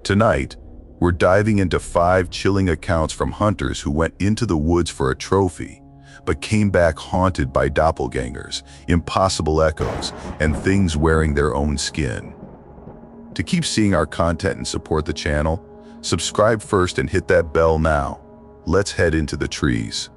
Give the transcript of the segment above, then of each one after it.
Tonight, we're diving into 5 chilling accounts from hunters who went into the woods for a trophy, but came back haunted by doppelgangers, impossible echoes, and things wearing their own skin. To keep seeing our content and support the channel, subscribe first and hit that bell now. Let's head into the trees.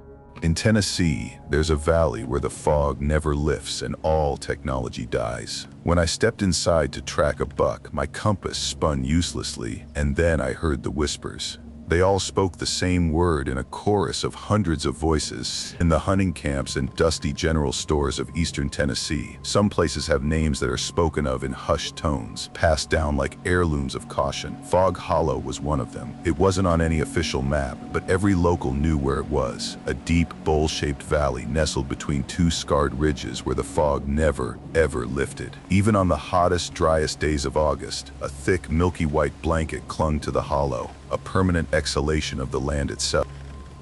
In Tennessee, there's a valley where the fog never lifts and all technology dies. When I stepped inside to track a buck, my compass spun uselessly, and then I heard the whispers. They all spoke the same word in a chorus of hundreds of voices. In the hunting camps and dusty general stores of eastern Tennessee, some places have names that are spoken of in hushed tones, passed down like heirlooms of caution. Fog Hollow was one of them. It wasn't on any official map, but every local knew where it was. A deep, bowl-shaped valley nestled between 2 scarred ridges where the fog never, ever lifted. Even on the hottest, driest days of August, a thick, milky white blanket clung to the hollow, a permanent exhalation of the land itself.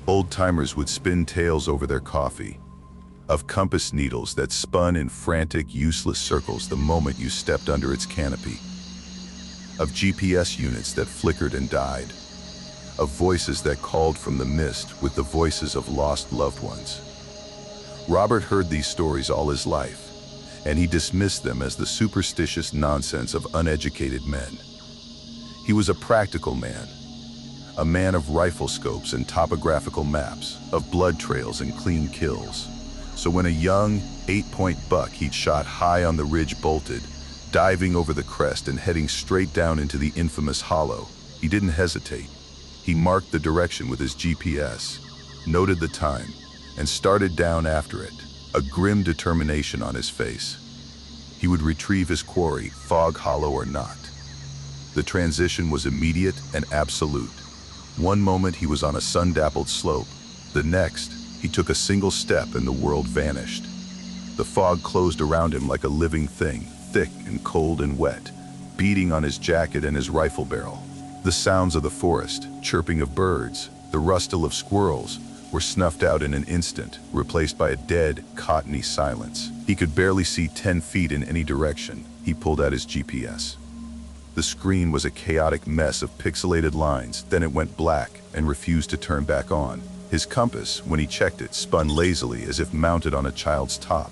Old-timers would spin tales over their coffee, of compass needles that spun in frantic, useless circles the moment you stepped under its canopy, of GPS units that flickered and died, of voices that called from the mist with the voices of lost loved ones. Robert heard these stories all his life, and he dismissed them as the superstitious nonsense of uneducated men. He was a practical man, a man of rifle scopes and topographical maps, of blood trails and clean kills. So when a young 8-point buck he'd shot high on the ridge bolted, diving over the crest and heading straight down into the infamous hollow, he didn't hesitate. He marked the direction with his GPS, noted the time, and started down after it, a grim determination on his face. He would retrieve his quarry, Fog Hollow or not. The transition was immediate and absolute. One moment he was on a sun-dappled slope. The next, he took a single step and the world vanished. The fog closed around him like a living thing, thick and cold and wet, beating on his jacket and his rifle barrel. The sounds of the forest, chirping of birds, the rustle of squirrels, were snuffed out in an instant, replaced by a dead, cottony silence. He could barely see 10 feet in any direction. He pulled out his GPS. The screen was a chaotic mess of pixelated lines, then it went black and refused to turn back on. His compass, when he checked it, spun lazily as if mounted on a child's top.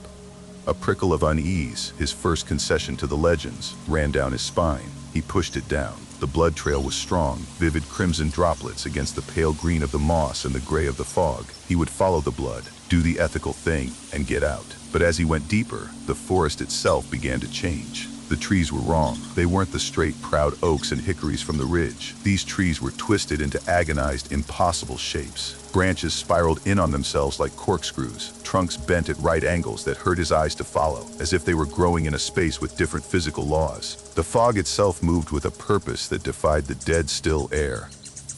A prickle of unease, his first concession to the legends, ran down his spine. He pushed it down. The blood trail was strong, vivid crimson droplets against the pale green of the moss and the gray of the fog. He would follow the blood, do the ethical thing, and get out. But as he went deeper, the forest itself began to change. The trees were wrong. They weren't the straight, proud oaks and hickories from the ridge. These trees were twisted into agonized, impossible shapes. Branches spiraled in on themselves like corkscrews, trunks bent at right angles that hurt his eyes to follow, as if they were growing in a space with different physical laws. The fog itself moved with a purpose that defied the dead, still air,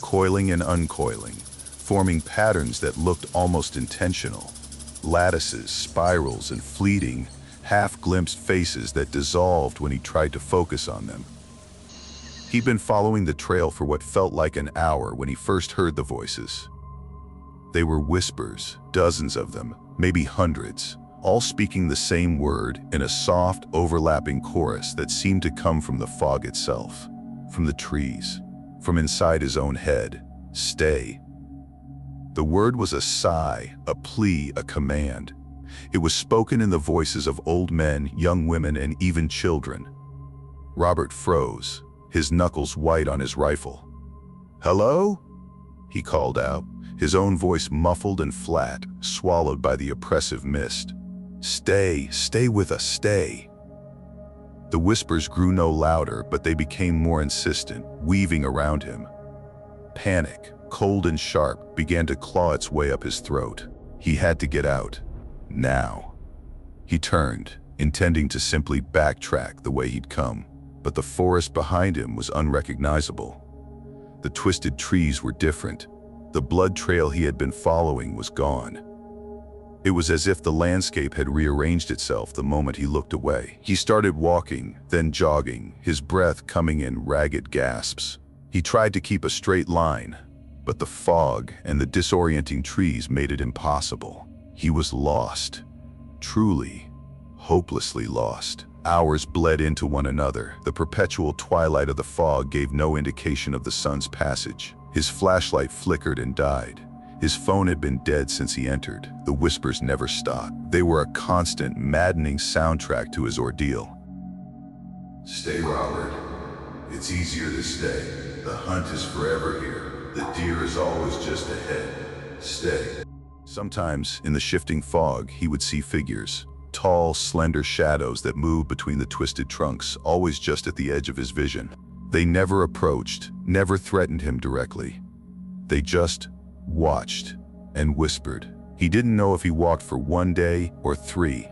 coiling and uncoiling, forming patterns that looked almost intentional. Lattices, spirals, and fleeting, half-glimpsed faces that dissolved when he tried to focus on them. He'd been following the trail for what felt like an hour when he first heard the voices. They were whispers, dozens of them, maybe hundreds, all speaking the same word in a soft, overlapping chorus that seemed to come from the fog itself, from the trees, from inside his own head. Stay. The word was a sigh, a plea, a command. It was spoken in the voices of old men, young women, and even children. Robert froze, his knuckles white on his rifle. "Hello?" he called out, his own voice muffled and flat, swallowed by the oppressive mist. "Stay, stay with us, stay." The whispers grew no louder, but they became more insistent, weaving around him. Panic, cold and sharp, began to claw its way up his throat. He had to get out. Now. He turned, intending to simply backtrack the way he'd come, but the forest behind him was unrecognizable. The twisted trees were different. The blood trail he had been following was gone. It was as if the landscape had rearranged itself the moment he looked away. He started walking, then jogging, his breath coming in ragged gasps. He tried to keep a straight line, but the fog and the disorienting trees made it impossible. He was lost. Truly, hopelessly lost. Hours bled into one another. The perpetual twilight of the fog gave no indication of the sun's passage. His flashlight flickered and died. His phone had been dead since he entered. The whispers never stopped. They were a constant, maddening soundtrack to his ordeal. Stay, Robert. It's easier to stay. The hunt is forever here. The deer is always just ahead. Stay. Sometimes, in the shifting fog, he would see figures. Tall, slender shadows that moved between the twisted trunks, always just at the edge of his vision. They never approached, never threatened him directly. They just watched and whispered. He didn't know if he walked for 1 day or 3.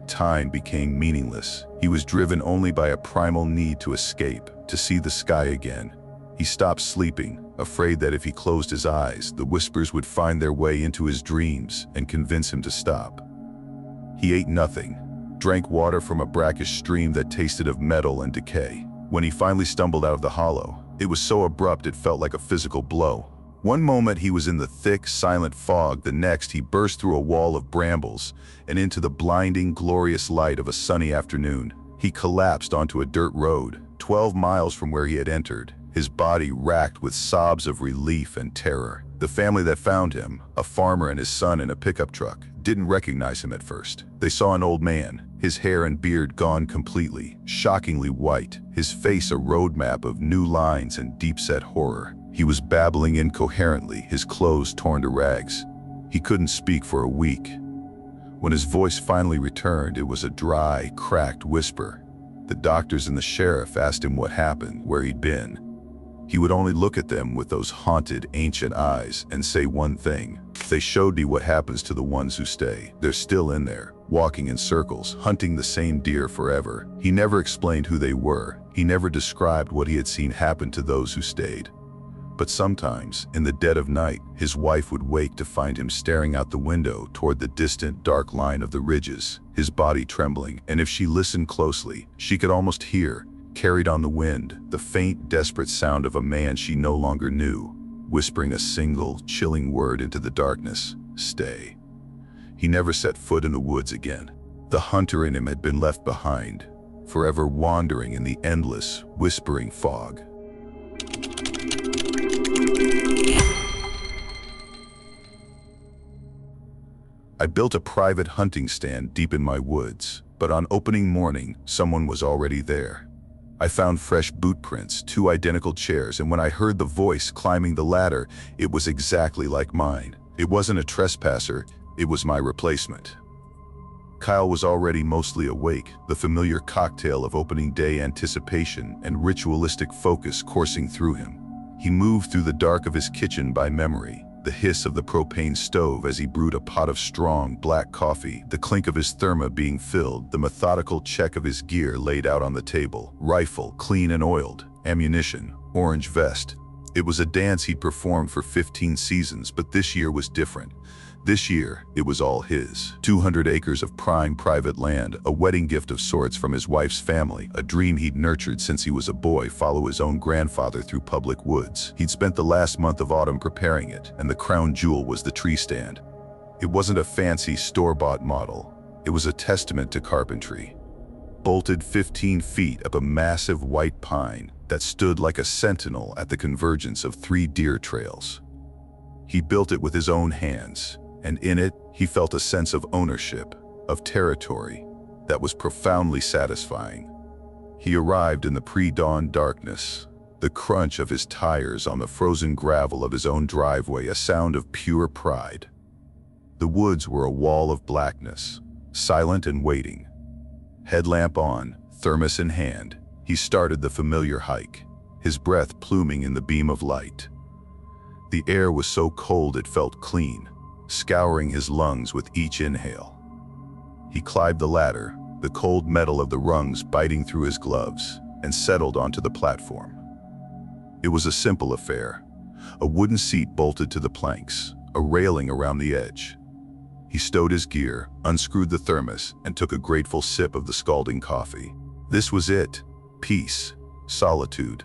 Time became meaningless. He was driven only by a primal need to escape, to see the sky again. He stopped sleeping, afraid that if he closed his eyes, the whispers would find their way into his dreams and convince him to stop. He ate nothing, drank water from a brackish stream that tasted of metal and decay. When he finally stumbled out of the hollow, it was so abrupt it felt like a physical blow. One moment he was in the thick, silent fog, the next he burst through a wall of brambles and into the blinding, glorious light of a sunny afternoon. He collapsed onto a dirt road, 12 miles from where he had entered, his body racked with sobs of relief and terror. The family that found him, a farmer and his son in a pickup truck, didn't recognize him at first. They saw an old man, his hair and beard gone completely, shockingly white, his face a roadmap of new lines and deep-set horror. He was babbling incoherently, his clothes torn to rags. He couldn't speak for a week. When his voice finally returned, it was a dry, cracked whisper. The doctors and the sheriff asked him what happened, where he'd been. He would only look at them with those haunted, ancient eyes and say one thing. They showed me what happens to the ones who stay. They're still in there, walking in circles, hunting the same deer forever. He never explained who they were. He never described what he had seen happen to those who stayed. But sometimes, in the dead of night, his wife would wake to find him staring out the window toward the distant, dark line of the ridges, his body trembling, and if she listened closely, she could almost hear, carried on the wind, the faint, desperate sound of a man she no longer knew, whispering a single, chilling word into the darkness: stay. He never set foot in the woods again. The hunter in him had been left behind, forever wandering in the endless, whispering fog. I built a private hunting stand deep in my woods, but on opening morning, someone was already there. I found fresh boot prints, 2 identical chairs, and when I heard the voice climbing the ladder, it was exactly like mine. It wasn't a trespasser, it was my replacement. Kyle was already mostly awake, the familiar cocktail of opening day anticipation and ritualistic focus coursing through him. He moved through the dark of his kitchen by memory, the hiss of the propane stove as he brewed a pot of strong, black coffee, the clink of his therma being filled, the methodical check of his gear laid out on the table, rifle, clean and oiled, ammunition, orange vest. It was a dance he'd performed for 15 seasons, but this year was different. This year, it was all his. 200 acres of prime private land, a wedding gift of sorts from his wife's family, a dream he'd nurtured since he was a boy, follow his own grandfather through public woods. He'd spent the last month of autumn preparing it, and the crown jewel was the tree stand. It wasn't a fancy store-bought model. It was a testament to carpentry. Bolted 15 feet up a massive white pine that stood like a sentinel at the convergence of 3 deer trails. He built it with his own hands, and in it, he felt a sense of ownership, of territory, that was profoundly satisfying. He arrived in the pre-dawn darkness, the crunch of his tires on the frozen gravel of his own driveway, a sound of pure pride. The woods were a wall of blackness, silent and waiting. Headlamp on, thermos in hand, he started the familiar hike, his breath pluming in the beam of light. The air was so cold it felt clean, scouring his lungs with each inhale. He climbed the ladder, the cold metal of the rungs biting through his gloves, and settled onto the platform. It was a simple affair, a wooden seat bolted to the planks, a railing around the edge. He stowed his gear, unscrewed the thermos, and took a grateful sip of the scalding coffee. This was it: peace, solitude,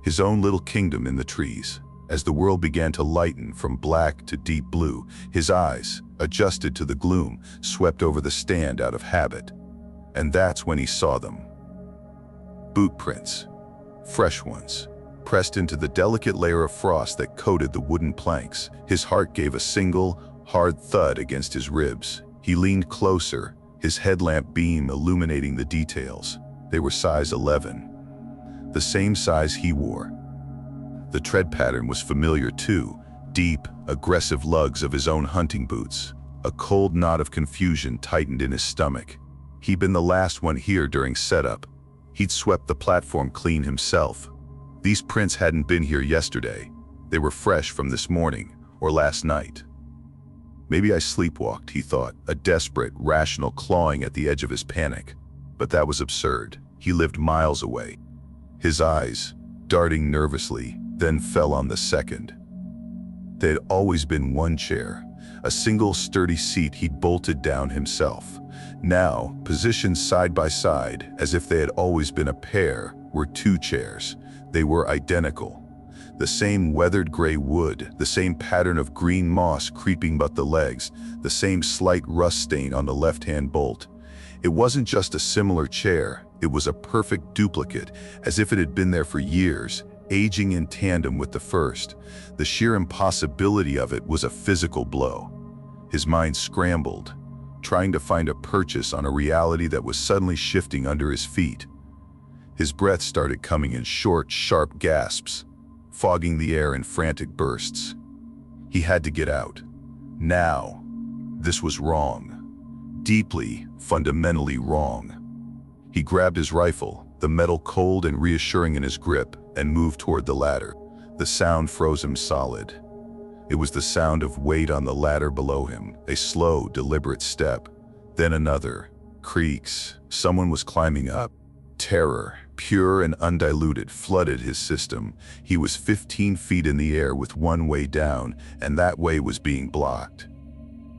his own little kingdom in the trees. As the world began to lighten from black to deep blue, his eyes, adjusted to the gloom, swept over the stand out of habit. And that's when he saw them. Boot prints, fresh ones, pressed into the delicate layer of frost that coated the wooden planks. His heart gave a single, hard thud against his ribs. He leaned closer, his headlamp beam illuminating the details. They were size 11, the same size he wore. The tread pattern was familiar too, deep, aggressive lugs of his own hunting boots. A cold knot of confusion tightened in his stomach. He'd been the last one here during setup. He'd swept the platform clean himself. These prints hadn't been here yesterday. They were fresh from this morning, or last night. Maybe I sleepwalked, he thought, a desperate, rational clawing at the edge of his panic. But that was absurd. He lived miles away. His eyes, darting nervously, then fell on the second. There had always been one chair, a single sturdy seat he'd bolted down himself. Now, positioned side by side, as if they had always been a pair, were two chairs. They were identical. The same weathered gray wood, the same pattern of green moss creeping but the legs, the same slight rust stain on the left-hand bolt. It wasn't just a similar chair, it was a perfect duplicate, as if it had been there for years, aging in tandem with the first. The sheer impossibility of it was a physical blow. His mind scrambled, trying to find a purchase on a reality that was suddenly shifting under his feet. His breath started coming in short, sharp gasps, fogging the air in frantic bursts. He had to get out. Now. This was wrong. Deeply, fundamentally wrong. He grabbed his rifle, the metal cold and reassuring in his grip, and moved toward the ladder. The sound froze him solid. It was the sound of weight on the ladder below him, a slow, deliberate step. Then another. Creaks. Someone was climbing up. Terror, pure and undiluted, flooded his system. He was 15 feet in the air with one way down, and that way was being blocked.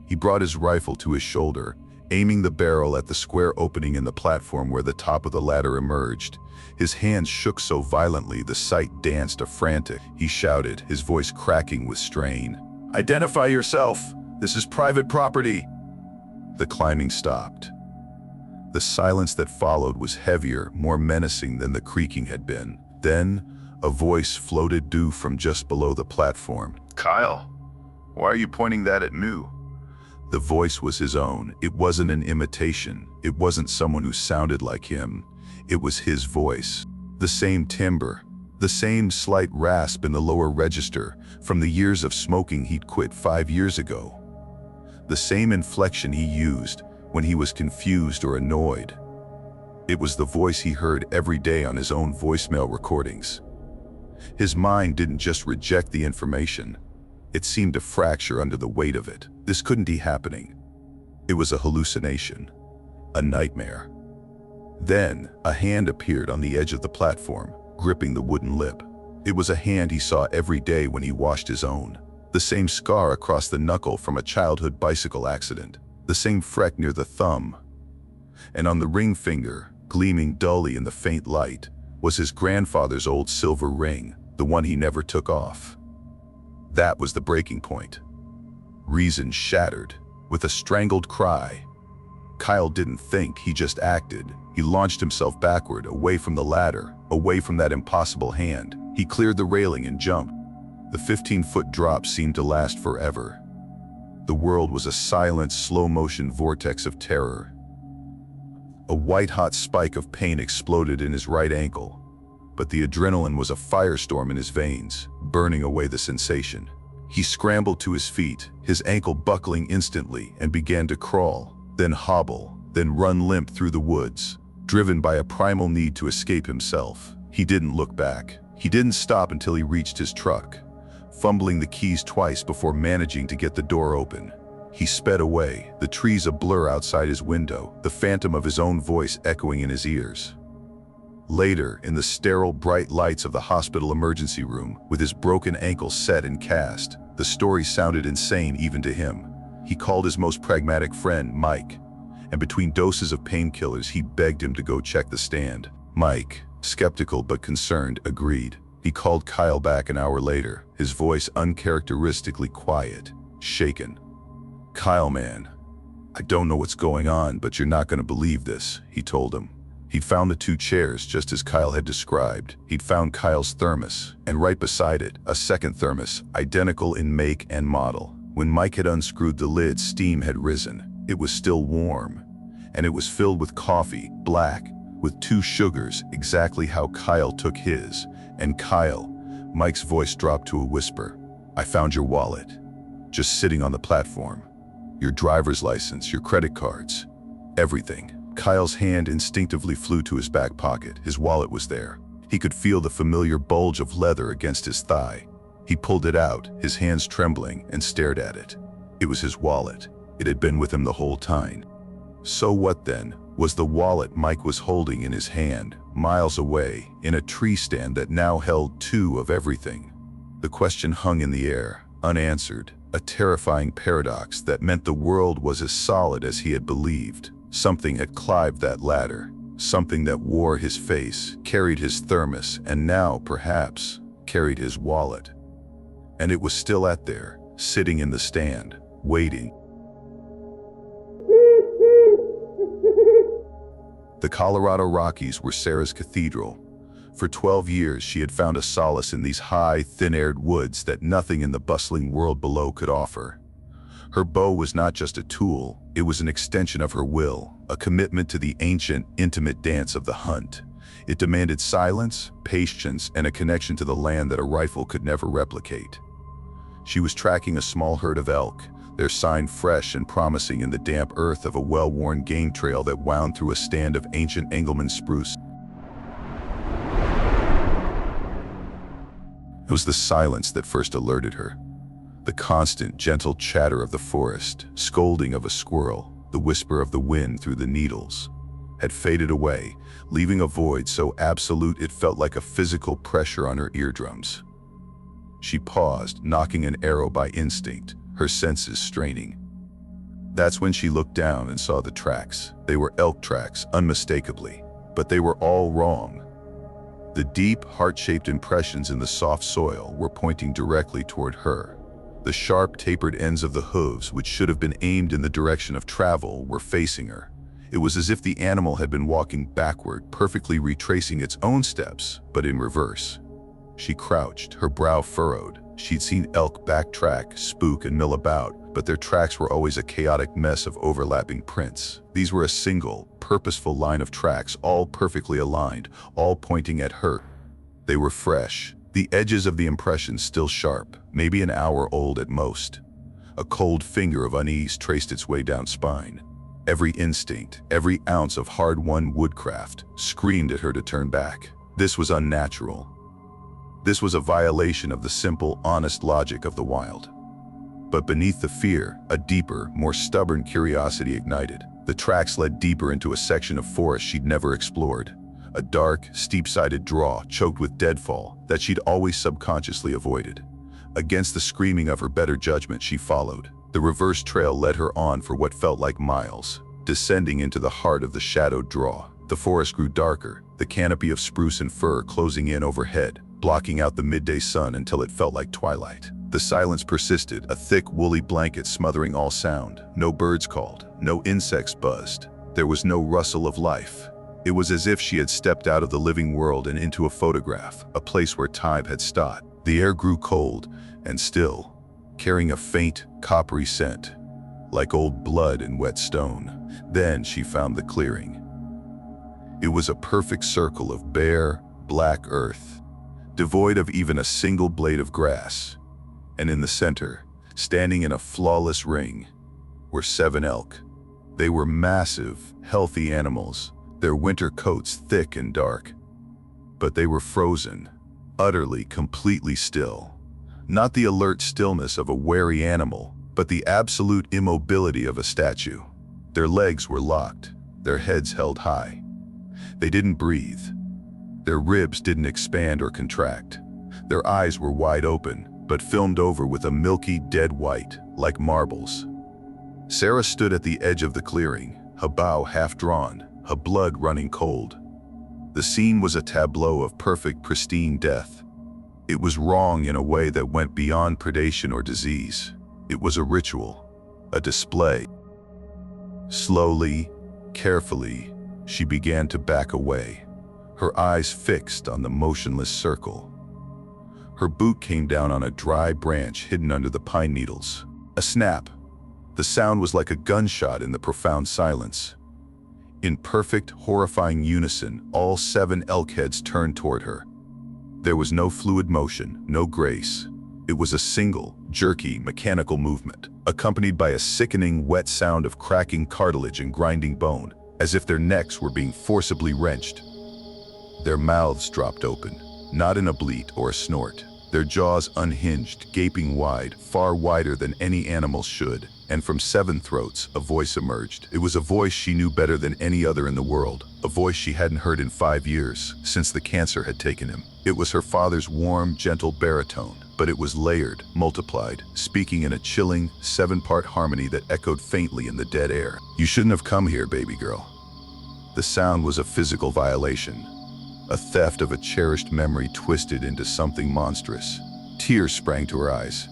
He brought his rifle to his shoulder, aiming the barrel at the square opening in the platform where the top of the ladder emerged. His hands shook so violently the sight danced a frantic. He shouted, his voice cracking with strain. "Identify yourself! This is private property!" The climbing stopped. The silence that followed was heavier, more menacing than the creaking had been. Then, a voice floated due from just below the platform. "Kyle, why are you pointing that at me?" The voice was his own. It wasn't an imitation. It wasn't someone who sounded like him. It was his voice. The same timbre, the same slight rasp in the lower register from the years of smoking he'd quit 5 years ago. The same inflection he used when he was confused or annoyed. It was the voice he heard every day on his own voicemail recordings. His mind didn't just reject the information. It seemed to fracture under the weight of it. This couldn't be happening. It was a hallucination, a nightmare. Then, a hand appeared on the edge of the platform, gripping the wooden lip. It was a hand he saw every day when he washed his own. The same scar across the knuckle from a childhood bicycle accident. The same freck near the thumb. And on the ring finger, gleaming dully in the faint light, was his grandfather's old silver ring, the one he never took off. That was the breaking point. Reason shattered. With a strangled cry, Kyle didn't think, he just acted. He launched himself backward, away from the ladder, away from that impossible hand. He cleared the railing and jumped. The 15-foot drop seemed to last forever. The world was a silent, slow-motion vortex of terror. A white-hot spike of pain exploded in his right ankle, but the adrenaline was a firestorm in his veins, burning away the sensation. He scrambled to his feet, his ankle buckling instantly, and began to crawl, then hobble, then run limp through the woods, driven by a primal need to escape himself. He didn't look back. He didn't stop until he reached his truck, fumbling the keys twice before managing to get the door open. He sped away, the trees a blur outside his window, the phantom of his own voice echoing in his ears. Later, in the sterile, bright lights of the hospital emergency room, with his broken ankle set and cast, the story sounded insane even to him. He called his most pragmatic friend, Mike, and between doses of painkillers, he begged him to go check the stand. Mike, skeptical but concerned, agreed. He called Kyle back an hour later, his voice uncharacteristically quiet, shaken. "Kyle, man, "I don't know what's going on, but you're not going to believe this," he told him. He'd found the two chairs just as Kyle had described. He'd found Kyle's thermos, and right beside it, a second thermos, identical in make and model. When Mike had unscrewed the lid, steam had risen. It was still warm, and it was filled with coffee, black, with 2 sugars, exactly how Kyle took his. And Kyle, Mike's voice dropped to a whisper, "I found your wallet, just sitting on the platform. Your driver's license, your credit cards, everything." Kyle's hand instinctively flew to his back pocket. His wallet was there. He could feel the familiar bulge of leather against his thigh. He pulled it out, his hands trembling, and stared at it. It was his wallet. It had been with him the whole time. So what then was the wallet Mike was holding in his hand, miles away, in a tree stand that now held 2 of everything? The question hung in the air, unanswered, a terrifying paradox that meant the world was as solid as he had believed. Something had climbed that ladder, something that wore his face, carried his thermos, and now, perhaps, carried his wallet. And it was still out there, sitting in the stand, waiting. The Colorado Rockies were Sarah's cathedral. For 12 years, she had found a solace in these high, thin-aired woods that nothing in the bustling world below could offer. Her bow was not just a tool, it was an extension of her will, a commitment to the ancient, intimate dance of the hunt. It demanded silence, patience, and a connection to the land that a rifle could never replicate. She was tracking a small herd of elk, their sign fresh and promising in the damp earth of a well-worn game trail that wound through a stand of ancient Engelmann spruce. It was the silence that first alerted her. The constant, gentle chatter of the forest, scolding of a squirrel, the whisper of the wind through the needles, had faded away, leaving a void so absolute it felt like a physical pressure on her eardrums. She paused, knocking an arrow by instinct, her senses straining. That's when she looked down and saw the tracks. They were elk tracks, unmistakably, but they were all wrong. The deep, heart-shaped impressions in the soft soil were pointing directly toward her. The sharp, tapered ends of the hooves, which should have been aimed in the direction of travel, were facing her. It was as if the animal had been walking backward, perfectly retracing its own steps, but in reverse. She crouched, her brow furrowed. She'd seen elk backtrack, spook, and mill about, but their tracks were always a chaotic mess of overlapping prints. These were a single, purposeful line of tracks, all perfectly aligned, all pointing at her. They were fresh, the edges of the impressions still sharp, maybe an hour old at most. A cold finger of unease traced its way down spine. Every instinct, every ounce of hard-won woodcraft, screamed at her to turn back. This was unnatural. This was a violation of the simple, honest logic of the wild. But beneath the fear, a deeper, more stubborn curiosity ignited. The tracks led deeper into a section of forest she'd never explored. A dark, steep-sided draw choked with deadfall that she'd always subconsciously avoided. Against the screaming of her better judgment, she followed. The reverse trail led her on for what felt like miles, descending into the heart of the shadowed draw. The forest grew darker, the canopy of spruce and fir closing in overhead, blocking out the midday sun until it felt like twilight. The silence persisted, a thick, woolly blanket smothering all sound. No birds called, no insects buzzed. There was no rustle of life. It was as if she had stepped out of the living world and into a photograph, a place where time had stopped. The air grew cold and still, carrying a faint, coppery scent, like old blood and wet stone. Then she found the clearing. It was a perfect circle of bare, black earth, devoid of even a single blade of grass. And in the center, standing in a flawless ring, were 7 elk. They were massive, healthy animals, their winter coats thick and dark. But they were frozen, utterly, completely still. Not the alert stillness of a wary animal, but the absolute immobility of a statue. Their legs were locked, their heads held high. They didn't breathe. Their ribs didn't expand or contract. Their eyes were wide open, but filmed over with a milky, dead white, like marbles. Sarah stood at the edge of the clearing, her bow half drawn, her blood running cold. The scene was a tableau of perfect, pristine death. It was wrong in a way that went beyond predation or disease. It was a ritual, a display. Slowly, carefully, she began to back away, her eyes fixed on the motionless circle. Her boot came down on a dry branch hidden under the pine needles. A snap. The sound was like a gunshot in the profound silence. In perfect, horrifying unison, all 7 elk heads turned toward her. There was no fluid motion, no grace. It was a single, jerky, mechanical movement, accompanied by a sickening, wet sound of cracking cartilage and grinding bone, as if their necks were being forcibly wrenched. Their mouths dropped open, not in a bleat or a snort. Their jaws unhinged, gaping wide, far wider than any animal should, and from 7 throats, a voice emerged. It was a voice she knew better than any other in the world, a voice she hadn't heard in 5 years, since the cancer had taken him. It was her father's warm, gentle baritone, but it was layered, multiplied, speaking in a chilling, 7-part harmony that echoed faintly in the dead air. "You shouldn't have come here, baby girl." The sound was a physical violation, a theft of a cherished memory twisted into something monstrous. Tears sprang to her eyes,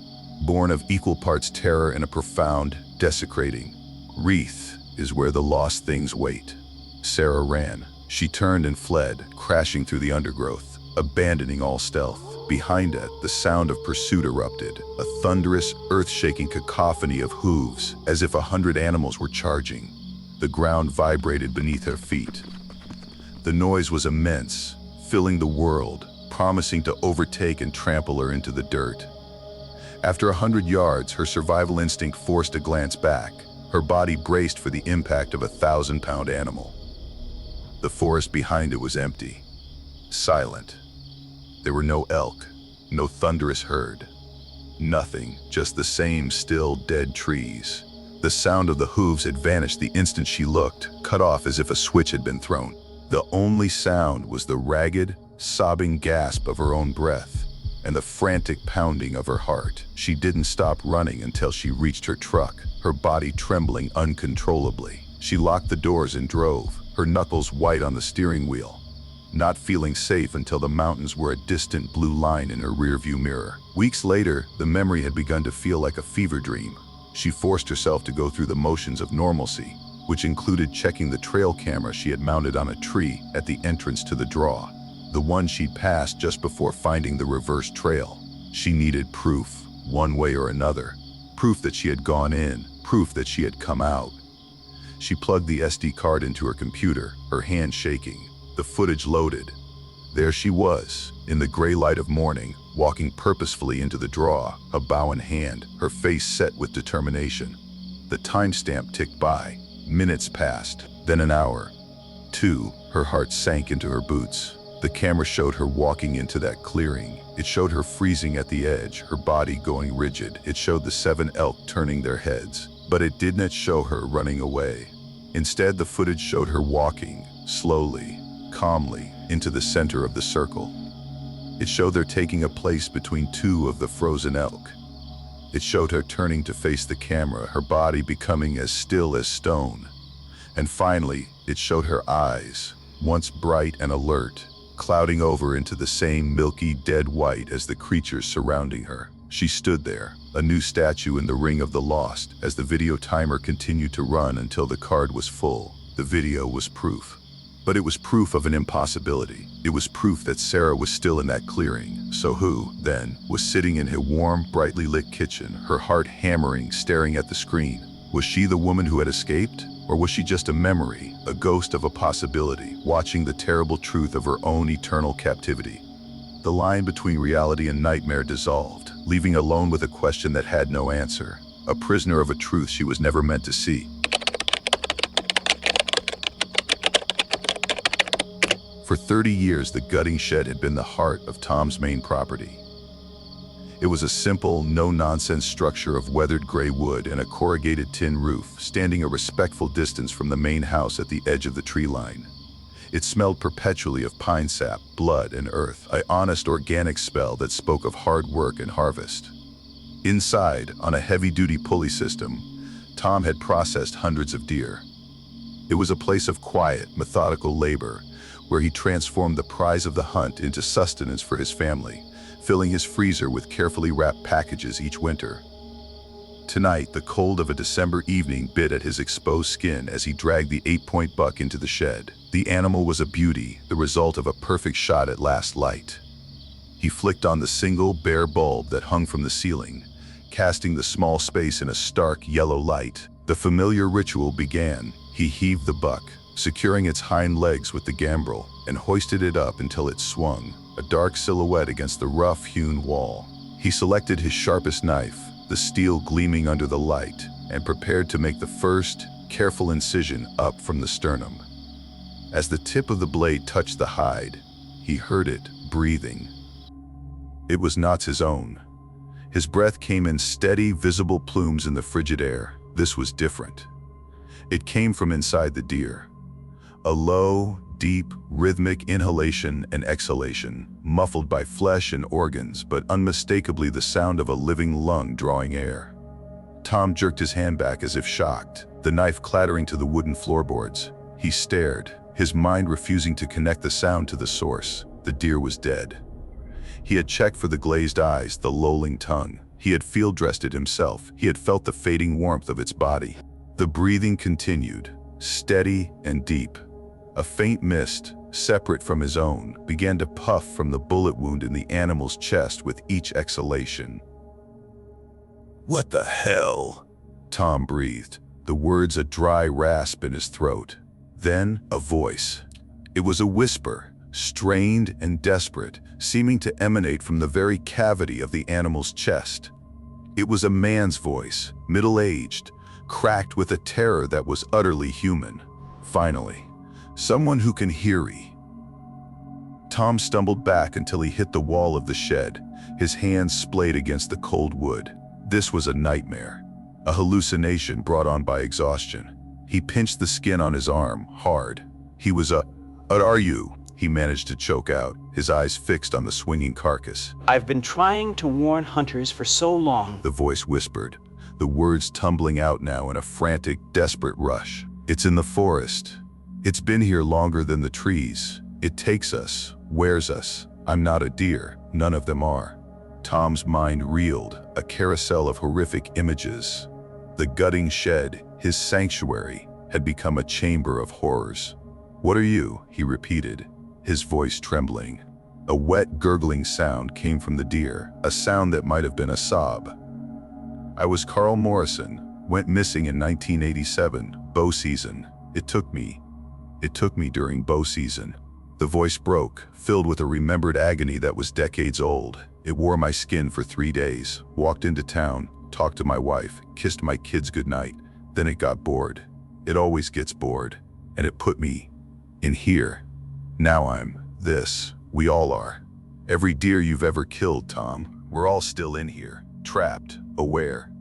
born of equal parts terror and a profound, desecrating. "Wreath is where the lost things wait." Sarah ran. She turned and fled, crashing through the undergrowth, abandoning all stealth. Behind it, the sound of pursuit erupted, a thunderous, earth-shaking cacophony of hooves, as if 100 animals were charging. The ground vibrated beneath her feet. The noise was immense, filling the world, promising to overtake and trample her into the dirt. After 100 yards, her survival instinct forced a glance back. Her body braced for the impact of a 1,000-pound animal. The forest behind it was empty, silent. There were no elk, no thunderous herd. Nothing, just the same still, dead trees. The sound of the hooves had vanished the instant she looked, cut off as if a switch had been thrown. The only sound was the ragged, sobbing gasp of her own breath and the frantic pounding of her heart. She didn't stop running until she reached her truck, her body trembling uncontrollably. She locked the doors and drove, her knuckles white on the steering wheel, not feeling safe until the mountains were a distant blue line in her rearview mirror. Weeks later, the memory had begun to feel like a fever dream. She forced herself to go through the motions of normalcy, which included checking the trail camera she had mounted on a tree at the entrance to the draw, the one she'd passed just before finding the reverse trail. She needed proof, one way or another. Proof that she had gone in, proof that she had come out. She plugged the SD card into her computer, her hand shaking. The footage loaded. There she was, in the gray light of morning, walking purposefully into the draw, a bow in hand, her face set with determination. The timestamp ticked by. Minutes passed, then an hour. 2, her heart sank into her boots. The camera showed her walking into that clearing. It showed her freezing at the edge, her body going rigid. It showed the 7 elk turning their heads, but it did not show her running away. Instead, the footage showed her walking, slowly, calmly, into the center of the circle. It showed her taking a place between 2 of the frozen elk. It showed her turning to face the camera, her body becoming as still as stone. And finally, it showed her eyes, once bright and alert, clouding over into the same milky, dead white as the creatures surrounding her. She stood there, a new statue in the ring of the lost, as the video timer continued to run until the card was full. The video was proof. But it was proof of an impossibility. It was proof that Sarah was still in that clearing. So who, then, was sitting in her warm, brightly lit kitchen, her heart hammering, staring at the screen? Was she the woman who had escaped? Or was she just a memory, a ghost of a possibility, watching the terrible truth of her own eternal captivity? The line between reality and nightmare dissolved, leaving alone with a question that had no answer, a prisoner of a truth she was never meant to see. For 30 years, the gutting shed had been the heart of Tom's main property. It was a simple, no-nonsense structure of weathered gray wood and a corrugated tin roof, standing a respectful distance from the main house at the edge of the tree line. It smelled perpetually of pine sap, blood, and earth, an honest organic smell that spoke of hard work and harvest. Inside, on a heavy-duty pulley system, Tom had processed hundreds of deer. It was a place of quiet, methodical labor, where he transformed the prize of the hunt into sustenance for his family, filling his freezer with carefully wrapped packages each winter. Tonight, the cold of a December evening bit at his exposed skin as he dragged the 8-point buck into the shed. The animal was a beauty, the result of a perfect shot at last light. He flicked on the single, bare bulb that hung from the ceiling, casting the small space in a stark yellow light. The familiar ritual began. He heaved the buck, securing its hind legs with the gambrel, and hoisted it up until it swung, a dark silhouette against the rough-hewn wall. He selected his sharpest knife, the steel gleaming under the light, and prepared to make the first, careful incision up from the sternum. As the tip of the blade touched the hide, he heard it breathing. It was not his own. His breath came in steady, visible plumes in the frigid air. This was different. It came from inside the deer. A low, deep, rhythmic inhalation and exhalation, muffled by flesh and organs, but unmistakably the sound of a living lung drawing air. Tom jerked his hand back as if shocked, the knife clattering to the wooden floorboards. He stared, his mind refusing to connect the sound to the source. The deer was dead. He had checked for the glazed eyes, the lolling tongue. He had field-dressed it himself. He had felt the fading warmth of its body. The breathing continued, steady and deep. A faint mist, separate from his own, began to puff from the bullet wound in the animal's chest with each exhalation. "What the hell?" Tom breathed, the words a dry rasp in his throat. Then a voice. It was a whisper, strained and desperate, seeming to emanate from the very cavity of the animal's chest. It was a man's voice, middle-aged, cracked with a terror that was utterly human. Finally, someone who can hear. Tom stumbled back until he hit the wall of the shed, his hands splayed against the cold wood. This was a nightmare, a hallucination brought on by exhaustion. He pinched the skin on his arm, hard. He was "What are you?" he managed to choke out, his eyes fixed on the swinging carcass. "I've been trying to warn hunters for so long," the voice whispered, the words tumbling out now in a frantic, desperate rush. "It's in the forest. It's been here longer than the trees. It takes us, wears us. I'm not a deer, none of them are." Tom's mind reeled, a carousel of horrific images. The gutting shed, his sanctuary, had become a chamber of horrors. "What are you?" he repeated, his voice trembling. A wet, gurgling sound came from the deer, a sound that might have been a sob. "I was Carl Morrison, went missing in 1987, bow season. It took me during bow season." The voice broke, filled with a remembered agony that was decades old. "It wore my skin for 3 days, walked into town, talked to my wife, kissed my kids goodnight. Then it got bored. It always gets bored. And it put me in here. Now I'm this. We all are. Every deer you've ever killed, Tom. We're all still in here, trapped, aware."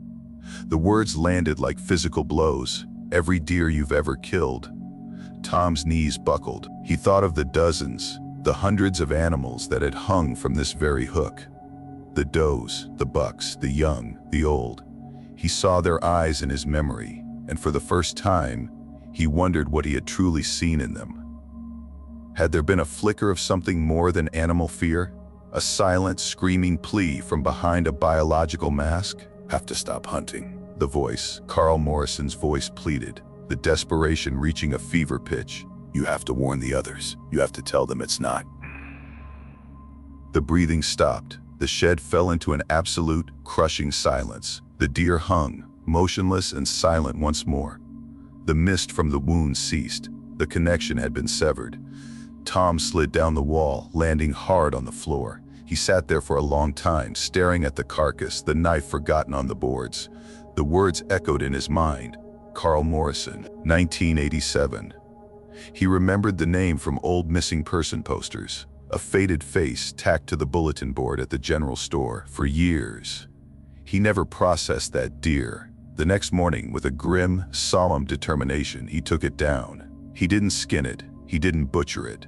The words landed like physical blows. Every deer you've ever killed. Tom's knees buckled. He thought of the dozens, the hundreds of animals that had hung from this very hook. The does, the bucks, the young, the old. He saw their eyes in his memory, and for the first time, he wondered what he had truly seen in them. Had there been a flicker of something more than animal fear? A silent, screaming plea from behind a biological mask? "Have to stop hunting," the voice, Carl Morrison's voice, pleaded, the desperation reaching a fever pitch. "You have to warn the others. You have to tell them it's not." The breathing stopped. The shed fell into an absolute, crushing silence. The deer hung, motionless and silent once more. The mist from the wound ceased. The connection had been severed. Tom slid down the wall, landing hard on the floor. He sat there for a long time, staring at the carcass, the knife forgotten on the boards. The words echoed in his mind. Carl Morrison, 1987. He remembered the name from old missing person posters, a faded face tacked to the bulletin board at the general store. For years, he never processed that deer. The next morning, with a grim, solemn determination, he took it down. He didn't skin it. He didn't butcher it.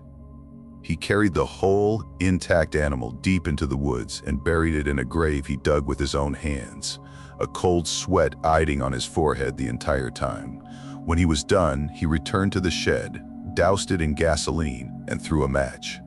He carried the whole, intact animal deep into the woods and buried it in a grave he dug with his own hands, a cold sweat idling on his forehead the entire time. When he was done, he returned to the shed, doused it in gasoline, and threw a match.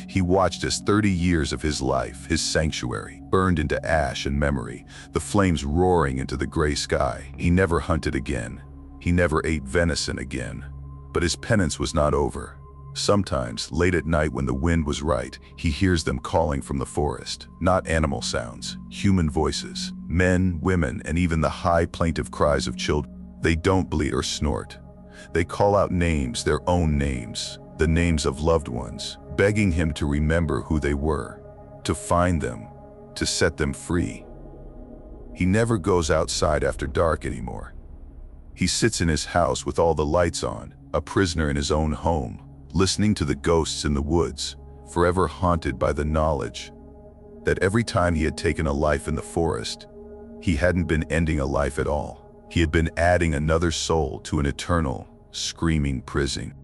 He watched as 30 years of his life, his sanctuary, burned into ash and memory, the flames roaring into the gray sky. He never hunted again. He never ate venison again. But his penance was not over. Sometimes, late at night when the wind was right, he hears them calling from the forest. Not animal sounds, human voices. Men, women, and even the high plaintive cries of children. They don't bleat or snort. They call out names, their own names, the names of loved ones, begging him to remember who they were, to find them, to set them free. He never goes outside after dark anymore. He sits in his house with all the lights on, a prisoner in his own home, listening to the ghosts in the woods, forever haunted by the knowledge that every time he had taken a life in the forest, he hadn't been ending a life at all. He had been adding another soul to an eternal, screaming prison.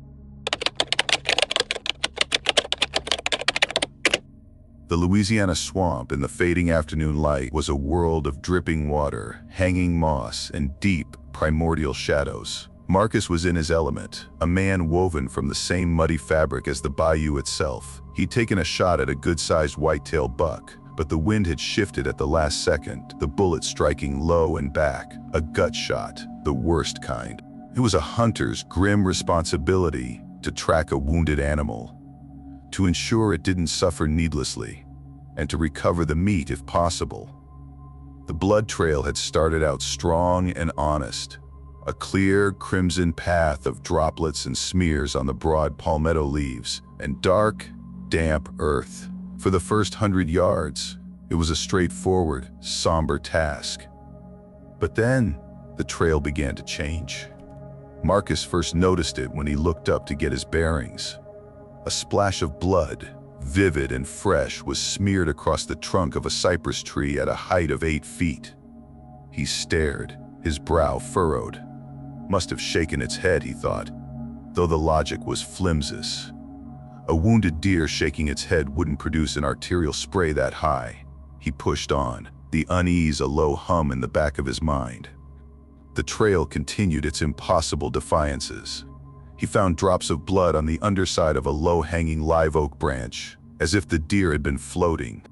The Louisiana swamp in the fading afternoon light was a world of dripping water, hanging moss, and deep, primordial shadows. Marcus was in his element, a man woven from the same muddy fabric as the bayou itself. He'd taken a shot at a good-sized white-tailed buck, but the wind had shifted at the last second, the bullet striking low and back, a gut shot, the worst kind. It was a hunter's grim responsibility to track a wounded animal, to ensure it didn't suffer needlessly, and to recover the meat if possible. The blood trail had started out strong and honest, a clear crimson path of droplets and smears on the broad palmetto leaves, and dark, damp earth. For the first 100 yards, it was a straightforward, somber task. But then, the trail began to change. Marcus first noticed it when he looked up to get his bearings. A splash of blood, vivid and fresh, was smeared across the trunk of a cypress tree at a height of 8 feet. He stared, his brow furrowed. Must have shaken its head, he thought, though the logic was flimsies. A wounded deer shaking its head wouldn't produce an arterial spray that high. He pushed on, the unease a low hum in the back of his mind. The trail continued its impossible defiances. He found drops of blood on the underside of a low-hanging live oak branch, as if the deer had been floating.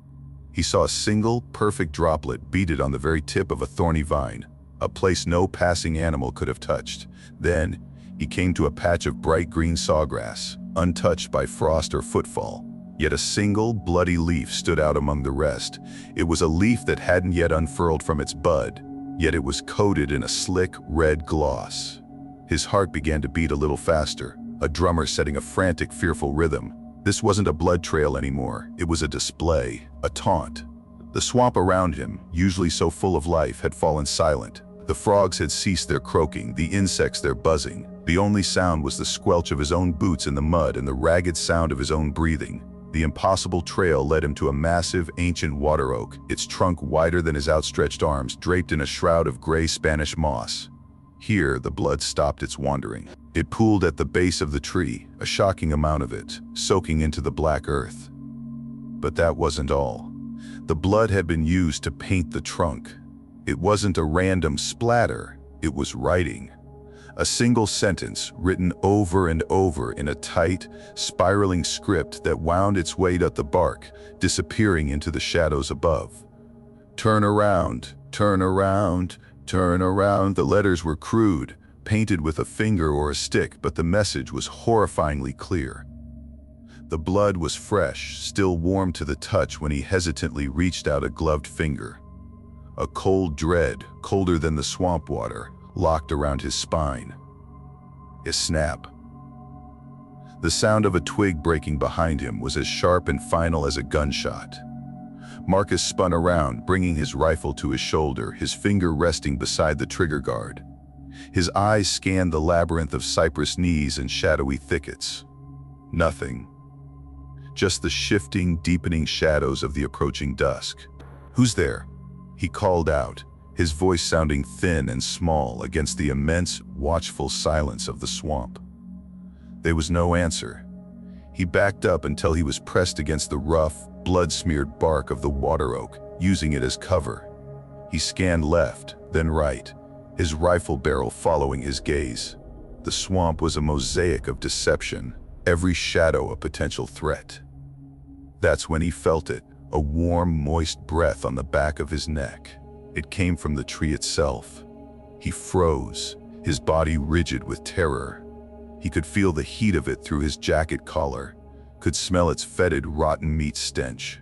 He saw a single, perfect droplet beaded on the very tip of a thorny vine, a place no passing animal could have touched. Then, he came to a patch of bright green sawgrass, untouched by frost or footfall. Yet a single, bloody leaf stood out among the rest. It was a leaf that hadn't yet unfurled from its bud, yet it was coated in a slick, red gloss. His heart began to beat a little faster, a drummer setting a frantic, fearful rhythm. This wasn't a blood trail anymore. It was a display, a taunt. The swamp around him, usually so full of life, had fallen silent. The frogs had ceased their croaking, the insects their buzzing. The only sound was the squelch of his own boots in the mud and the ragged sound of his own breathing. The impossible trail led him to a massive, ancient water oak, its trunk wider than his outstretched arms, draped in a shroud of gray Spanish moss. Here, the blood stopped its wandering. It pooled at the base of the tree, a shocking amount of it, soaking into the black earth. But that wasn't all. The blood had been used to paint the trunk. It wasn't a random splatter, it was writing. A single sentence written over and over in a tight, spiraling script that wound its way up the bark, disappearing into the shadows above. Turn around, turn around, turn around. The letters were crude, painted with a finger or a stick, but the message was horrifyingly clear. The blood was fresh, still warm to the touch when he hesitantly reached out a gloved finger. A cold dread, colder than the swamp water, locked around his spine. A snap. The sound of a twig breaking behind him was as sharp and final as a gunshot. Marcus spun around, bringing his rifle to his shoulder, his finger resting beside the trigger guard. His eyes scanned the labyrinth of cypress knees and shadowy thickets. Nothing. Just the shifting, deepening shadows of the approaching dusk. "Who's there?" he called out, his voice sounding thin and small against the immense, watchful silence of the swamp. There was no answer. He backed up until he was pressed against the rough, blood-smeared bark of the water oak, using it as cover. He scanned left, then right, his rifle barrel following his gaze. The swamp was a mosaic of deception, every shadow a potential threat. That's when he felt it, a warm, moist breath on the back of his neck. It came from the tree itself. He froze, his body rigid with terror. He could feel the heat of it through his jacket collar, could smell its fetid, rotten meat stench.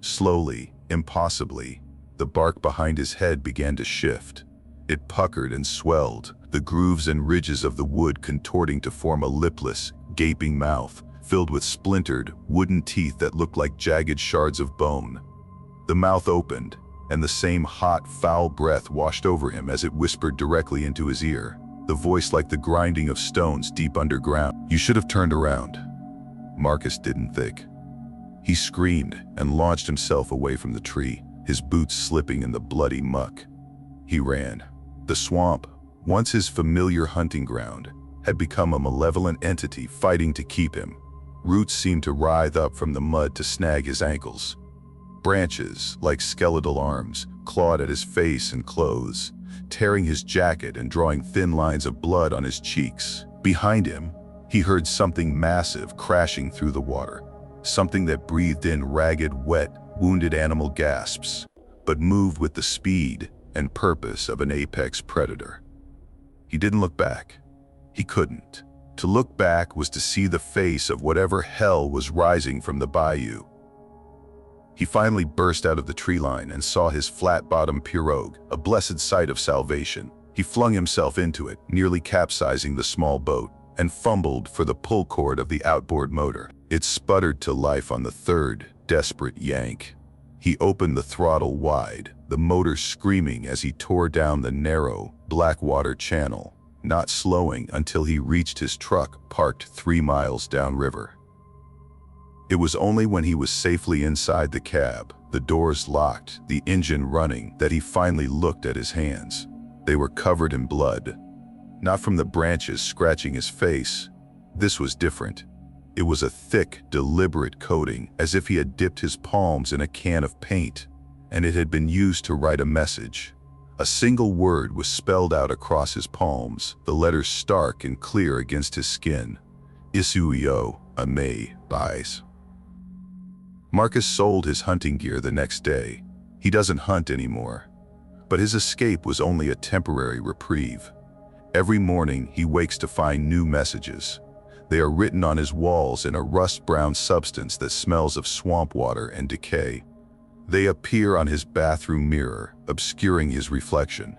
Slowly, impossibly, the bark behind his head began to shift. It puckered and swelled, the grooves and ridges of the wood contorting to form a lipless, gaping mouth, filled with splintered, wooden teeth that looked like jagged shards of bone. The mouth opened, and the same hot, foul breath washed over him as it whispered directly into his ear, the voice like the grinding of stones deep underground. "You should have turned around." Marcus didn't think. He screamed and launched himself away from the tree, his boots slipping in the bloody muck. He ran. The swamp, once his familiar hunting ground, had become a malevolent entity fighting to keep him. Roots seemed to writhe up from the mud to snag his ankles. Branches, like skeletal arms, clawed at his face and clothes, tearing his jacket and drawing thin lines of blood on his cheeks. Behind him, he heard something massive crashing through the water, something that breathed in ragged, wet, wounded animal gasps, but moved with the speed and purpose of an apex predator. He didn't look back. He couldn't. To look back was to see the face of whatever hell was rising from the bayou. He finally burst out of the tree line and saw his flat-bottomed pirogue, a blessed sight of salvation. He flung himself into it, nearly capsizing the small boat, and fumbled for the pull cord of the outboard motor. It sputtered to life on the third, desperate yank. He opened the throttle wide, the motor screaming as he tore down the narrow, black water channel, not slowing until he reached his truck parked 3 miles downriver. It was only when he was safely inside the cab, the doors locked, the engine running, that he finally looked at his hands. They were covered in blood. Not from the branches scratching his face. This was different. It was a thick, deliberate coating, as if he had dipped his palms in a can of paint, and it had been used to write a message. A single word was spelled out across his palms, the letters stark and clear against his skin. Isuio, Ame, Buys. Marcus sold his hunting gear the next day. He doesn't hunt anymore. But his escape was only a temporary reprieve. Every morning he wakes to find new messages. They are written on his walls in a rust-brown substance that smells of swamp water and decay. They appear on his bathroom mirror, obscuring his reflection.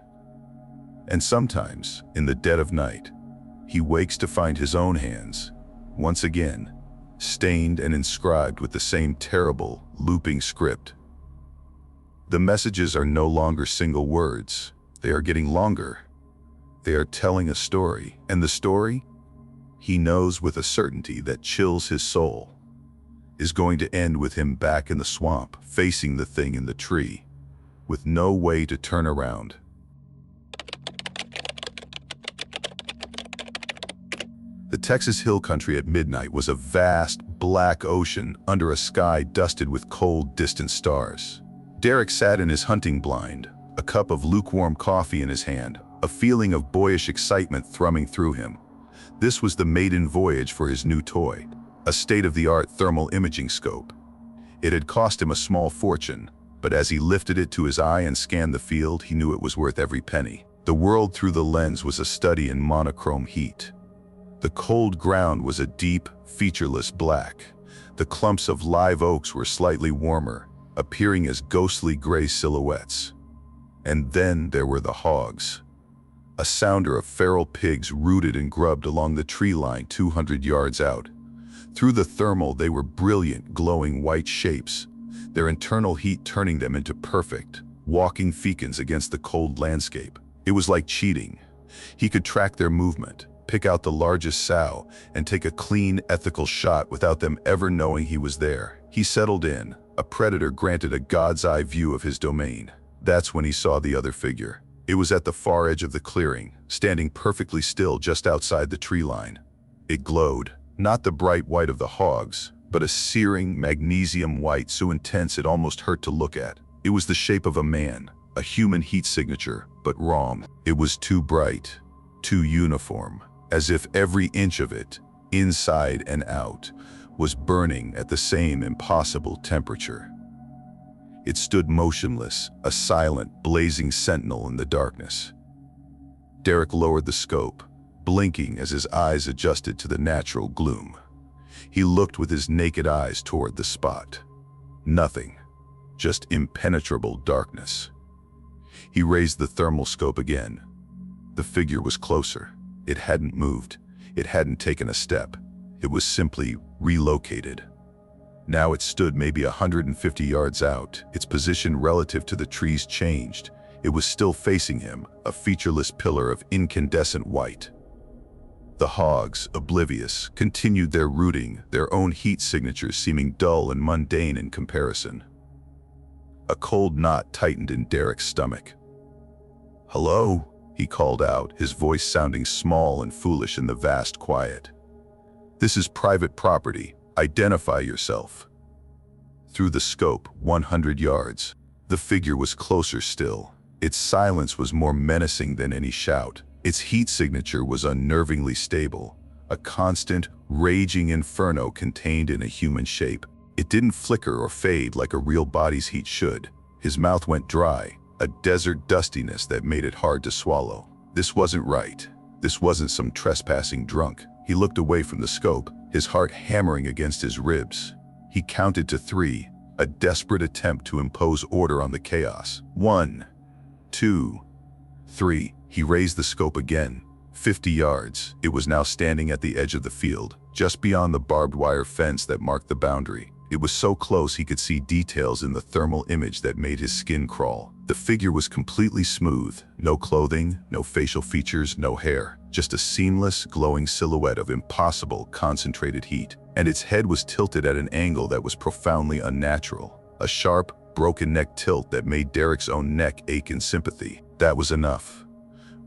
And sometimes, in the dead of night, he wakes to find his own hands, once again, stained and inscribed with the same terrible, looping script. The messages are no longer single words. They are getting longer. They are telling a story, and the story, he knows with a certainty that chills his soul, is going to end with him back in the swamp, facing the thing in the tree, with no way to turn around. The Texas hill country at midnight was a vast, black ocean under a sky dusted with cold, distant stars. Derek sat in his hunting blind, a cup of lukewarm coffee in his hand, a feeling of boyish excitement thrumming through him. This was the maiden voyage for his new toy, a state-of-the-art thermal imaging scope. It had cost him a small fortune, but as he lifted it to his eye and scanned the field, he knew it was worth every penny. The world through the lens was a study in monochrome heat. The cold ground was a deep, featureless black. The clumps of live oaks were slightly warmer, appearing as ghostly gray silhouettes. And then there were the hogs. A sounder of feral pigs rooted and grubbed along the tree line 200 yards out. Through the thermal, they were brilliant, glowing white shapes, their internal heat turning them into perfect, walking fecans against the cold landscape. It was like cheating. He could track their movement, pick out the largest sow, and take a clean, ethical shot without them ever knowing he was there. He settled in, a predator granted a god's-eye view of his domain. That's when he saw the other figure. It was at the far edge of the clearing, standing perfectly still just outside the tree line. It glowed, not the bright white of the hogs, but a searing magnesium white so intense it almost hurt to look at. It was the shape of a man, a human heat signature, but wrong. It was too bright, too uniform, as if every inch of it, inside and out, was burning at the same impossible temperature. It stood motionless, a silent, blazing sentinel in the darkness. Derek lowered the scope, blinking as his eyes adjusted to the natural gloom. He looked with his naked eyes toward the spot. Nothing, just impenetrable darkness. He raised the thermal scope again. The figure was closer. It hadn't moved. It hadn't taken a step. It was simply relocated. Now it stood maybe 150 yards out, its position relative to the trees changed. It was still facing him, a featureless pillar of incandescent white. The hogs, oblivious, continued their rooting, their own heat signatures seeming dull and mundane in comparison. A cold knot tightened in Derek's stomach. "Hello?" he called out, his voice sounding small and foolish in the vast quiet. "This is private property. Identify yourself." Through the scope, 100 yards, the figure was closer still. Its silence was more menacing than any shout. Its heat signature was unnervingly stable, a constant, raging inferno contained in a human shape. It didn't flicker or fade like a real body's heat should. His mouth went dry, a desert dustiness that made it hard to swallow. This wasn't right. This wasn't some trespassing drunk. He looked away from the scope, his heart hammering against his ribs. He counted to 3, a desperate attempt to impose order on the chaos. 1, 2, 3. He raised the scope again. 50 yards. It was now standing at the edge of the field, just beyond the barbed wire fence that marked the boundary. It was so close he could see details in the thermal image that made his skin crawl. The figure was completely smooth. No clothing, no facial features, no hair. Just a seamless, glowing silhouette of impossible, concentrated heat. And its head was tilted at an angle that was profoundly unnatural. A sharp, broken neck tilt that made Derek's own neck ache in sympathy. That was enough.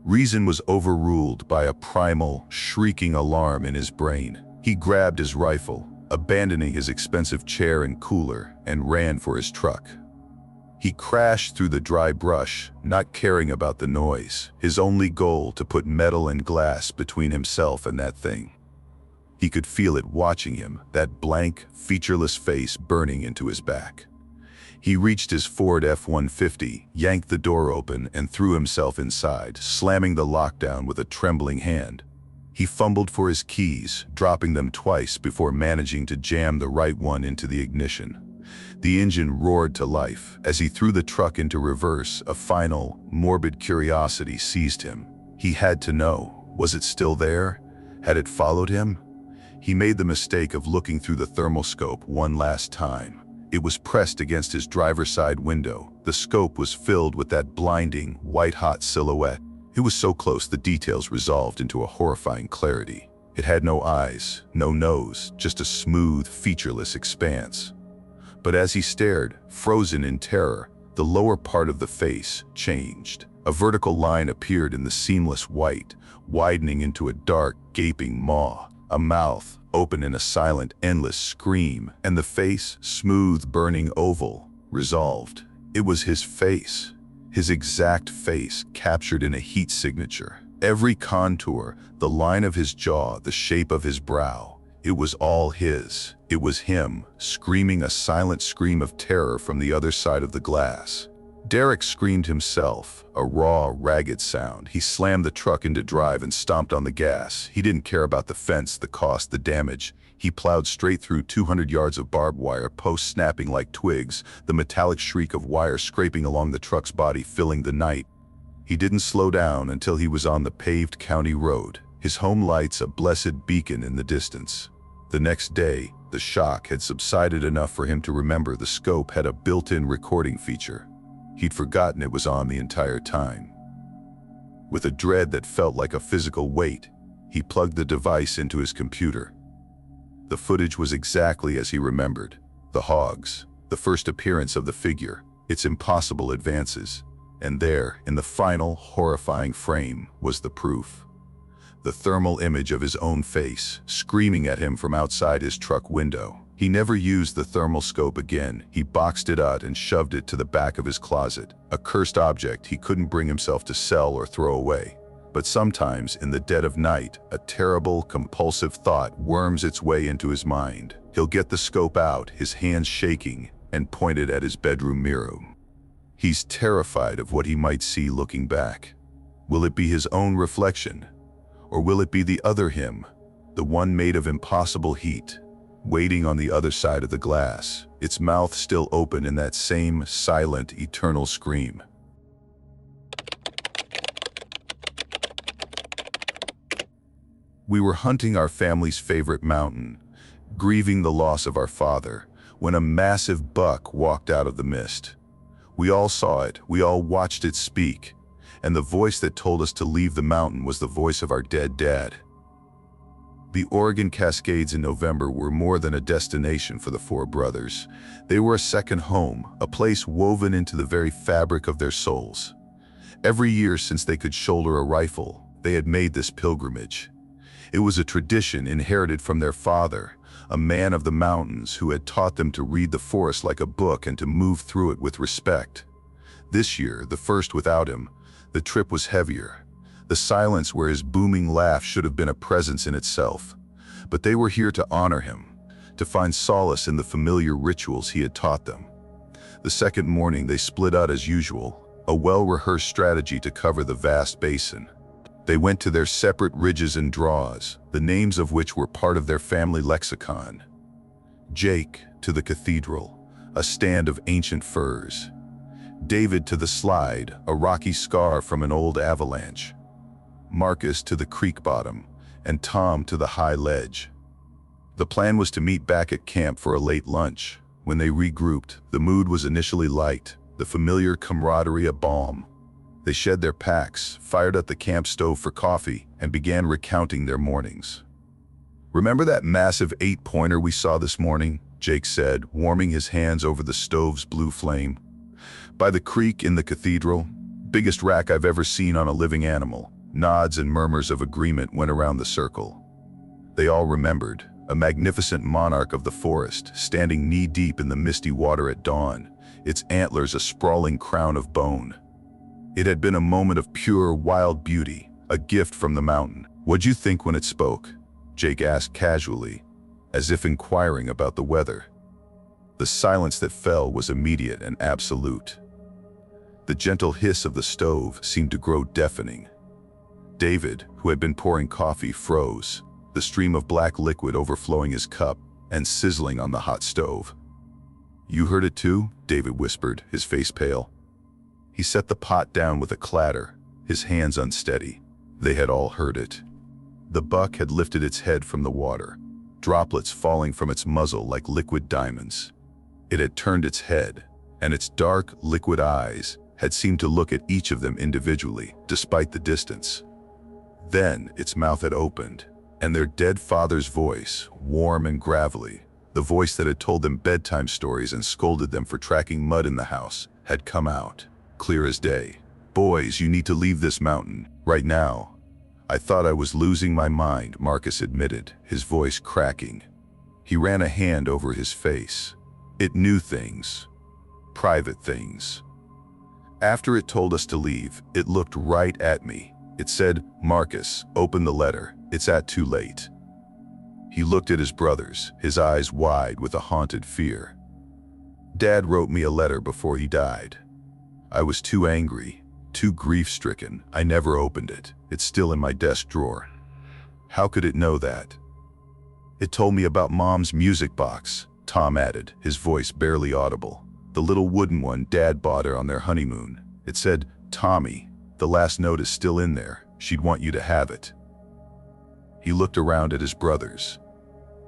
Reason was overruled by a primal, shrieking alarm in his brain. He grabbed his rifle, abandoning his expensive chair and cooler, and ran for his truck. He crashed through the dry brush, not caring about the noise, his only goal to put metal and glass between himself and that thing. He could feel it watching him, that blank, featureless face burning into his back. He reached his Ford F-150, yanked the door open, and threw himself inside, slamming the lockdown with a trembling hand. He fumbled for his keys, dropping them twice before managing to jam the right one into the ignition. The engine roared to life. As he threw the truck into reverse, a final, morbid curiosity seized him. He had to know. Was it still there? Had it followed him? He made the mistake of looking through the thermal scope one last time. It was pressed against his driver's side window. The scope was filled with that blinding, white-hot silhouette. It was so close the details resolved into a horrifying clarity. It had no eyes, no nose, just a smooth, featureless expanse. But as he stared, frozen in terror, the lower part of the face changed. A vertical line appeared in the seamless white, widening into a dark, gaping maw. A mouth, open in a silent, endless scream, and the face, smooth, burning oval, resolved. It was his face, his exact face, captured in a heat signature. Every contour, the line of his jaw, the shape of his brow, it was all his. It was him, screaming a silent scream of terror from the other side of the glass. Derek screamed himself, a raw, ragged sound. He slammed the truck into drive and stomped on the gas. He didn't care about the fence, the cost, the damage. He plowed straight through 200 yards of barbed wire, posts snapping like twigs, the metallic shriek of wire scraping along the truck's body filling the night. He didn't slow down until he was on the paved county road, his home lights a blessed beacon in the distance. The next day, the shock had subsided enough for him to remember the scope had a built-in recording feature. He'd forgotten it was on the entire time. With a dread that felt like a physical weight, he plugged the device into his computer. The footage was exactly as he remembered. The hogs, the first appearance of the figure, its impossible advances. And there, in the final, horrifying frame, was the proof. The thermal image of his own face, screaming at him from outside his truck window. He never used the thermal scope again. He boxed it out and shoved it to the back of his closet, a cursed object he couldn't bring himself to sell or throw away. But sometimes, in the dead of night, a terrible, compulsive thought worms its way into his mind. He'll get the scope out, his hands shaking, and point it at his bedroom mirror. He's terrified of what he might see looking back. Will it be his own reflection? Or will it be the other him, the one made of impossible heat, waiting on the other side of the glass, its mouth still open in that same silent, eternal scream? We were hunting our family's favorite mountain, grieving the loss of our father, when a massive buck walked out of the mist. We all saw it, we all watched it speak, and the voice that told us to leave the mountain was the voice of our dead dad. The Oregon Cascades in November were more than a destination for the four brothers. They were a second home, a place woven into the very fabric of their souls. Every year since they could shoulder a rifle, they had made this pilgrimage. It was a tradition inherited from their father, a man of the mountains who had taught them to read the forest like a book and to move through it with respect. This year, the first without him, the trip was heavier. The silence where his booming laugh should have been a presence in itself. But they were here to honor him, to find solace in the familiar rituals he had taught them. The second morning they split out as usual, a well-rehearsed strategy to cover the vast basin. They went to their separate ridges and draws, the names of which were part of their family lexicon. Jake to the cathedral, a stand of ancient firs. David to the slide, a rocky scar from an old avalanche. Marcus to the creek bottom, and Tom to the high ledge. The plan was to meet back at camp for a late lunch. When they regrouped, the mood was initially light, the familiar camaraderie a balm. They shed their packs, fired up the camp stove for coffee, and began recounting their mornings. "Remember that massive 8-pointer we saw this morning?" Jake said, warming his hands over the stove's blue flame. "By the creek in the cathedral? Biggest rack I've ever seen on a living animal." Nods and murmurs of agreement went around the circle. They all remembered, a magnificent monarch of the forest, standing knee-deep in the misty water at dawn, its antlers a sprawling crown of bone. It had been a moment of pure, wild beauty, a gift from the mountain. "What'd you think when it spoke?" Jake asked casually, as if inquiring about the weather. The silence that fell was immediate and absolute. The gentle hiss of the stove seemed to grow deafening. David, who had been pouring coffee, froze, the stream of black liquid overflowing his cup and sizzling on the hot stove. "You heard it too?" David whispered, his face pale. He set the pot down with a clatter, his hands unsteady. They had all heard it. The buck had lifted its head from the water, droplets falling from its muzzle like liquid diamonds. It had turned its head, and its dark, liquid eyes had seemed to look at each of them individually, despite the distance. Then its mouth had opened, and their dead father's voice, warm and gravelly, the voice that had told them bedtime stories and scolded them for tracking mud in the house, had come out, clear as day. "Boys, you need to leave this mountain, right now." "I thought I was losing my mind," Marcus admitted, his voice cracking. He ran a hand over his face. "It knew things. Private things. After it told us to leave, it looked right at me. It said, 'Marcus, open the letter. It's too late.'" He looked at his brothers, his eyes wide with a haunted fear. "Dad wrote me a letter before he died. I was too angry, too grief-stricken. I never opened it. It's still in my desk drawer." "How could it know that?" "It told me about Mom's music box," Tom added, his voice barely audible. "The little wooden one Dad bought her on their honeymoon. It said, 'Tommy, the last note is still in there. She'd want you to have it.'" He looked around at his brothers.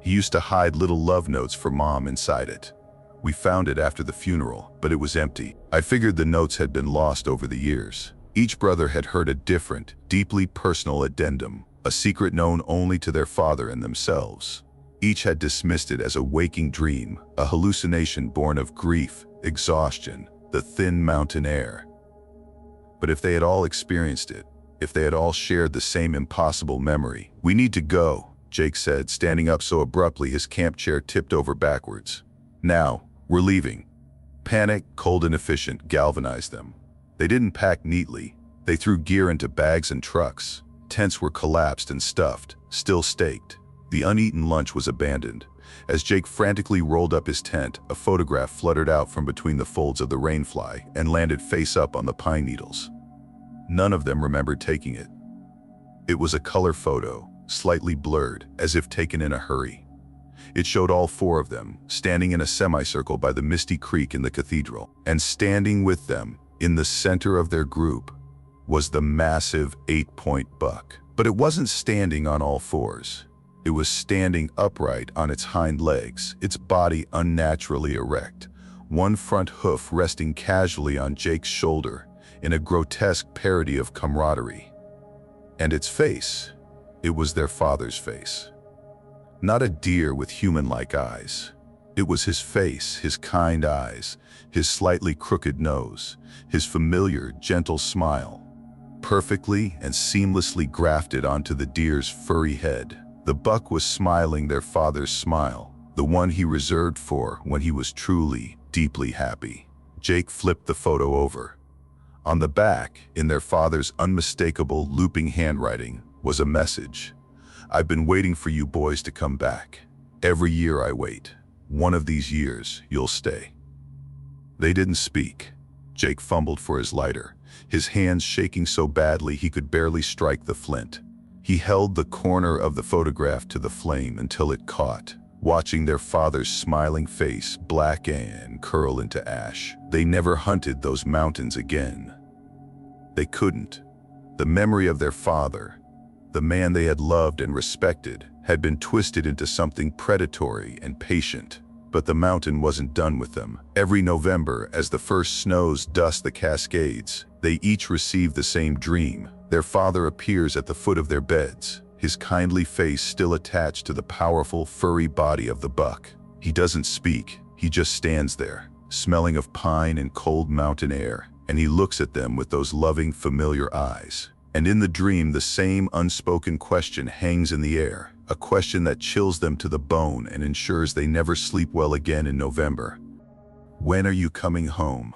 "He used to hide little love notes for Mom inside it. We found it after the funeral, but it was empty. I figured the notes had been lost over the years." Each brother had heard a different, deeply personal addendum, a secret known only to their father and themselves. Each had dismissed it as a waking dream, a hallucination born of grief, exhaustion, the thin mountain air. But if they had all experienced it, if they had all shared the same impossible memory— "We need to go," Jake said, standing up so abruptly his camp chair tipped over backwards. "Now, we're leaving." Panic, cold and efficient, galvanized them. They didn't pack neatly. They threw gear into bags and trucks. Tents were collapsed and stuffed, still staked. The uneaten lunch was abandoned. As Jake frantically rolled up his tent, a photograph fluttered out from between the folds of the rainfly and landed face up on the pine needles. None of them remembered taking it. It was a color photo, slightly blurred, as if taken in a hurry. It showed all four of them, standing in a semicircle by the misty creek in the cathedral. And standing with them, in the center of their group, was the massive 8-point buck. But it wasn't standing on all fours. It was standing upright on its hind legs, its body unnaturally erect, one front hoof resting casually on Jake's shoulder in a grotesque parody of camaraderie. And its face, it was their father's face. Not a deer with human-like eyes. It was his face, his kind eyes, his slightly crooked nose, his familiar, gentle smile, perfectly and seamlessly grafted onto the deer's furry head. The buck was smiling their father's smile, the one he reserved for when he was truly, deeply happy. Jake flipped the photo over. On the back, in their father's unmistakable, looping handwriting, was a message. "I've been waiting for you boys to come back. Every year I wait. One of these years, you'll stay." They didn't speak. Jake fumbled for his lighter, his hands shaking so badly he could barely strike the flint. He held the corner of the photograph to the flame until it caught, watching their father's smiling face blacken and curl into ash. They never hunted those mountains again. They couldn't. The memory of their father, the man they had loved and respected, had been twisted into something predatory and patient. But the mountain wasn't done with them. Every November, as the first snows dust the Cascades, they each receive the same dream. Their father appears at the foot of their beds, his kindly face still attached to the powerful, furry body of the buck. He doesn't speak, he just stands there, smelling of pine and cold mountain air, and he looks at them with those loving, familiar eyes. And in the dream, the same unspoken question hangs in the air, a question that chills them to the bone and ensures they never sleep well again in November. "When are you coming home?"